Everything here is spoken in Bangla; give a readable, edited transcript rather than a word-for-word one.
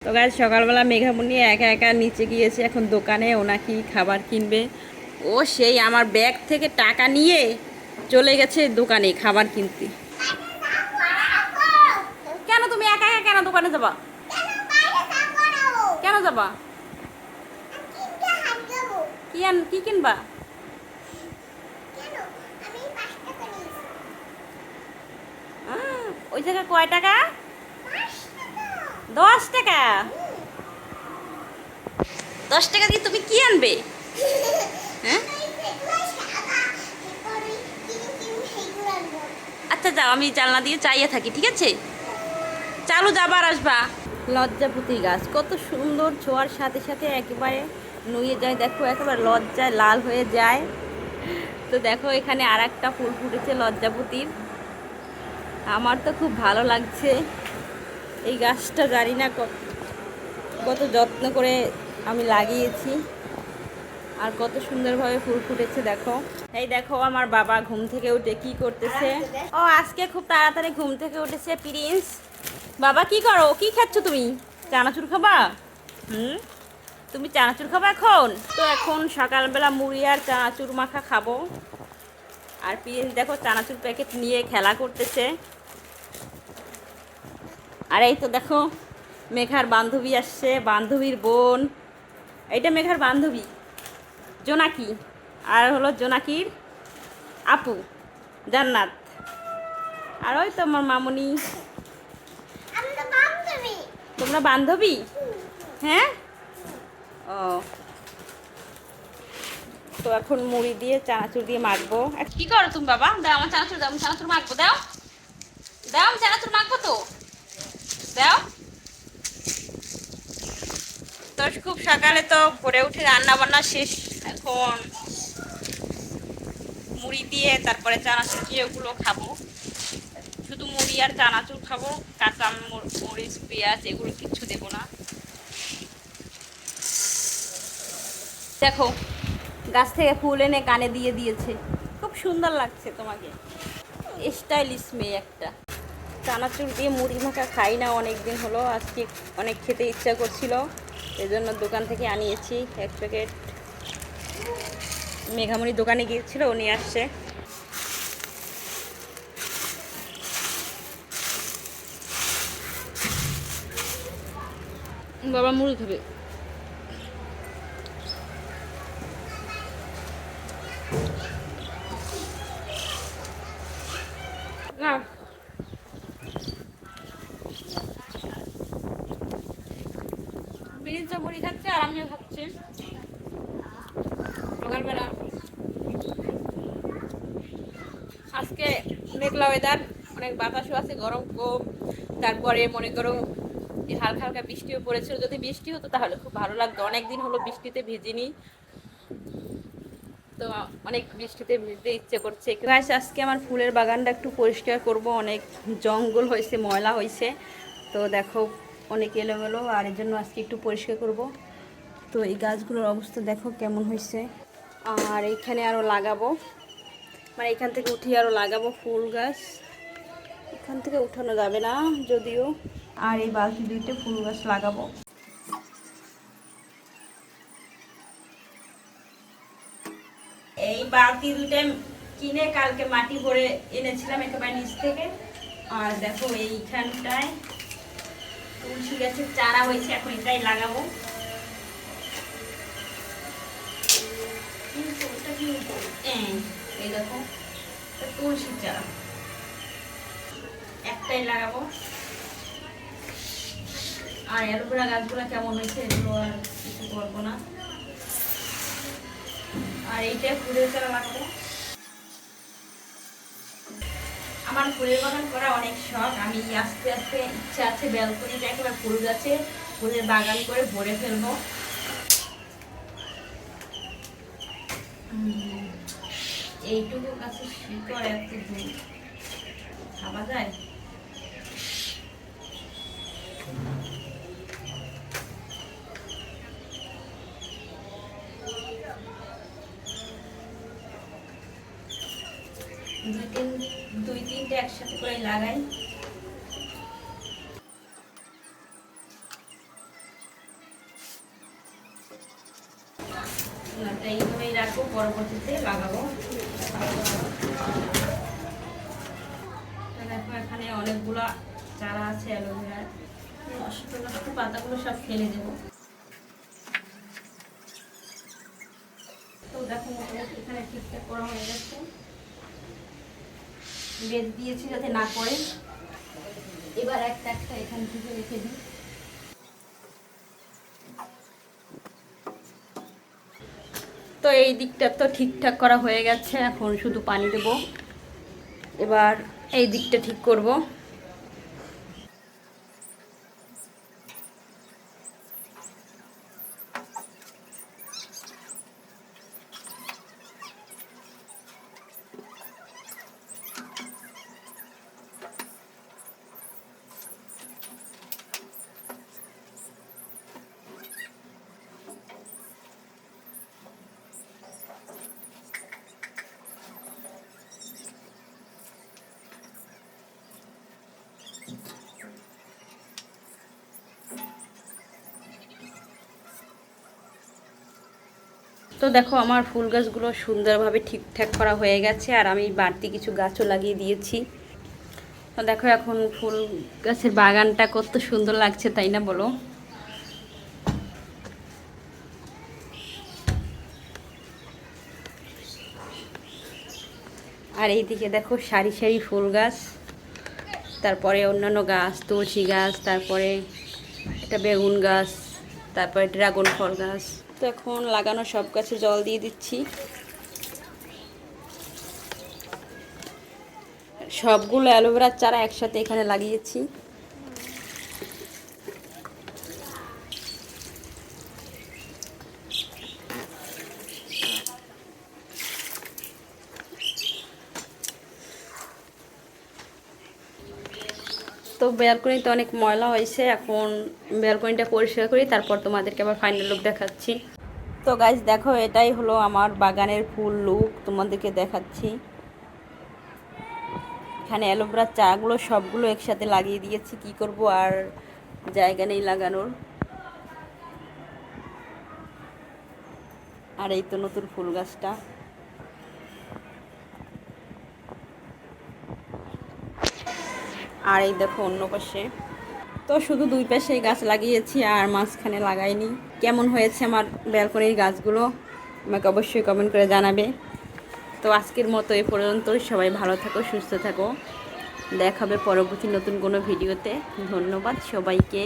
তো গাছ সকালবেলা মেঘামণি একা একা নিচে গিয়েছে এখন দোকানে, ও নাকি খাবার কিনবে। ও সেই আমার ব্যাগ থেকে টাকা নিয়ে চলে গেছে দোকানে খাবার কিনতে। কেন তুমি একা একা কেন দোকানে যাবা? কেন যাবা? কি কিনবা? ওই জায়গায় কয় টাকা? 10 টাকা। 10 টাকা দিয়ে তুমি কি আনবে? হ্যাঁ, আচ্ছা যাও, আমি জানলা দিয়ে চাইয়ে থাকি, ঠিক আছে? চালু যাবার আসবা। লজ্জাপতি গাছ কত সুন্দর, ছোঁয়ার সাথে সাথে একেবারে নুয়ে যায়, দেখো একেবারে লজ্জায় লাল হয়ে যায়। তো দেখো এখানে আর একটা ফুল ফুটেছে লজ্জাপতির। আমার তো খুব ভালো লাগছে এই গাছটা, জানি না কত যত্ন করে আমি লাগিয়েছি, আর কত সুন্দরভাবে ফুল ফুটেছে দেখো। এই দেখো আমার বাবা ঘুম থেকে উঠে কি করতেছে। ও আজকে খুব তাড়াতাড়ি ঘুম থেকে উঠেছে প্রিন্স। বাবা কি করো, কি খাচ্ছ তুমি? চানাচুর খাবা? তুমি চানাচুর খাবা এখন? তো এখন সকালবেলা মুড়ি আর চানাচুর মাখা খাবো। আর প্রিন্স দেখো চানাচুর প্যাকেট নিয়ে খেলা করতেছে। আর এই তো দেখো মেঘার বান্ধবী আসছে, বান্ধবীর বোন। এইটা মেঘার বান্ধবী জোনাকি, আর হলো জোনাকির আপু জান্নাত। আর ওই তো আমার মামুনি। তোমরা বান্ধবী? হ্যাঁ। ও, তো এখন মুড়ি দিয়ে চানাচুর দিয়ে মাখবো। কি করো তুমি বাবা? দাও আমার চানাচুর, দাও আমি চানাচুর মাখবো। দাও দাও, আমি চানাচুর মাখবো তো, দাও। তো খুব সকালে তো করে উঠে রান্না বান্না শেষ। এখন মুড়ি দিয়ে তারপরে চানাচুর দিয়ে ওগুলো খাবো। শুধু মুড়ি আর চানাচুর খাবো, কাঁচা মরিচ পেঁয়াজ এগুলো কিচ্ছু দেবো না। দেখো গাছ থেকে ফুল এনে কানে দিয়ে দিয়েছে, খুব সুন্দর লাগছে তোমাকে, স্টাইলিশ মেয়ে একটা। চানাচুর দিয়ে মুড়ি মাখা খাই না অনেক দিন হলো, আজকে অনেক খেতে ইচ্ছা করছিল, এজন্য দোকান থেকে আনিয়েছি 1 প্যাকেট। মেঘামণি দোকানে গিয়েছিল, ও নিয়ে আসছে। বাবা মুড়ি খাবে। না, বিরিঞ্চা মুড়ি খাচ্ছে আর আমিও খাচ্ছি সকালবেলা। আজকে মেঘলা ওয়েদার, অনেক বাতাসও আছে, গরম কম। তারপরে মনে করো হালকা হালকা বৃষ্টিও পড়েছিল, যদি বৃষ্টি হতো তাহলে খুব ভালো লাগতো, অনেকদিন হলো বৃষ্টিতে ভিজিনি, তো অনেক বৃষ্টিতে ভিজতে ইচ্ছে করছে। গাইস আজকে আমার ফুলের বাগানটা একটু পরিষ্কার করব, অনেক জঙ্গল হয়েছে, ময়লা হয়েছে, তো দেখো অনেক এলোমেলো, আর এর জন্য আজকে একটু পরিষ্কার করব। তো এই গাছগুলোর অবস্থা দেখো কেমন হয়েছে। আর এইখানে আরও লাগাবো, মানে এখান থেকে উঠিয়ে আরও লাগাবো ফুল গাছ, এখান থেকে উঠানো যাবে না যদিও। আর এই বালতি দুইতে ফুল গাছ লাগাবো। এই বালতি দুইটা কিনে কালকে মাটি ভরে এনেছিলাম একেবারে নিচ থেকে। আর দেখো এইখানটায় তুলসী গাছের চারা হয়েছে, এখন এটাই লাগাবো। এই দেখো তুলসীর চারা একটাই লাগাবো। আর অ্যালোভেরা গাছগুলো কেমন হয়েছে এগুলো আর কিছু করবো না। আর এইটাই ফুলের চারা লাগাবো। আমার ফুলের বাগান করা অনেক শখ, আমি আস্তে আস্তে ইচ্ছা আছে ব্যালকনিতে একেবারে ফুল গাছে ফুলের বাগান করে ভরে ফেলবো। এইটুকু গাছে শিকড় এত দূর খাওয়া যায়। দুই তিনটে একসাথে করে লাগাই। না, এইভাবেই রাখবো, পরবর্তীতে লাগাবো। দেখো এখানে অনেকগুলো চারা আছে অ্যালোভেরার, নষ্ট নষ্ট পাতাগুলো সব ফেলে দেবো। তো দেখো মোটামুটি এখানে ঠিকঠাক করা হয়ে যাচ্ছে, বেদ দিয়েছি যাতে না পড়ে। এবার একটা একটা এখান থেকে রেখে দিই। তো এই দিকটা তো ঠিকঠাক করা হয়ে গেছে, এখন শুধু পানি দেব। এবার এই দিকটা ঠিক করব। তো দেখো আমার ফুল গাছগুলো সুন্দরভাবে ঠিকঠাক করা হয়ে গেছে, আর আমি বাড়তি কিছু গাছও লাগিয়ে দিয়েছি। তো দেখো এখন ফুল গাছের বাগানটা কত সুন্দর লাগছে, তাই না বলো? আর এইদিকে দেখো সারি সারি ফুল গাছ, তারপরে অন্যান্য গাছ, তুলসী গাছ, তারপরে একটা বেগুন গাছ, তারপরে ড্রাগন ফল গাছ। তো এখন লাগানো সব গাছে জল দিয়ে দিচ্ছি। সবগুলো অ্যালোভেরার চারা একসাথে এখানে লাগিয়েছি। তো ব্যালকনিতে অনেক ময়লা হয়েছে, এখন ব্যালকনিটা পরিষ্কার করি, তারপর তোমাদেরকে আবার ফাইনাল লুক দেখাচ্ছি। তো গাইস দেখো এটাই হলো আমার বাগানের ফুল লুক, তোমাদেরকে দেখাচ্ছি। এখানে অ্যালোভেরার চারাগুলো সবগুলো একসাথে লাগিয়ে দিয়েছি, কি করব আর জায়গা নেই লাগানোর। আর এই তো নতুন ফুল গাছটা। আর এই দেখো অন্য পাশে। তো শুধু দুই পাশে গাছ লাগিয়েছি আর মাঝখানে লাগাইনি। কেমন হয়েছে আমার ব্যালকনির গাছগুলো আমাকে অবশ্যই কমেন্ট করে জানাবে। তো আজকের মতো এ পর্যন্তই, সবাই ভালো থাকো, সুস্থ থাকো, দেখা হবে পরবর্তী নতুন কোনো ভিডিওতে। ধন্যবাদ সবাইকে।